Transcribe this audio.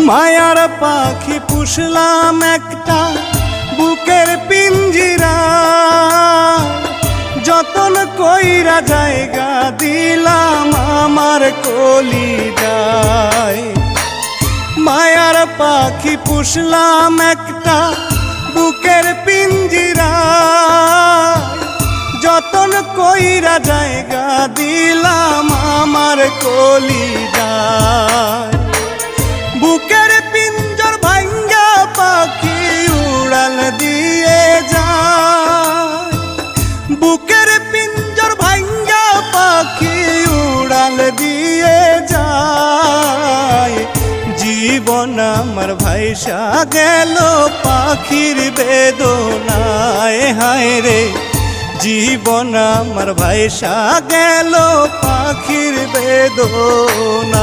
মায়ার পাখি পুষলাম একটা বুকের পিঞ্জিরা, যতন কইরা জায়গা দিলাম আমার কলিজায়। মায়ার পাখি পুষলাম একটা বুকের পিঞ্জিরা, যতন কইরা জায়গা দিলাম আমার কলিজায়। বুকের পিঞ্জর ভাঙ্গা পাখি উড়াল দিয়ে যায়, বুকের পিঞ্জর ভাঙ্গা পাখি উড়াল দিয়ে যায়। জীবন আমার ভাইসা গেল পাখির বেদনায়, হায় রে জীবন আমার ভাইসা গেল পাখির বেদনায়।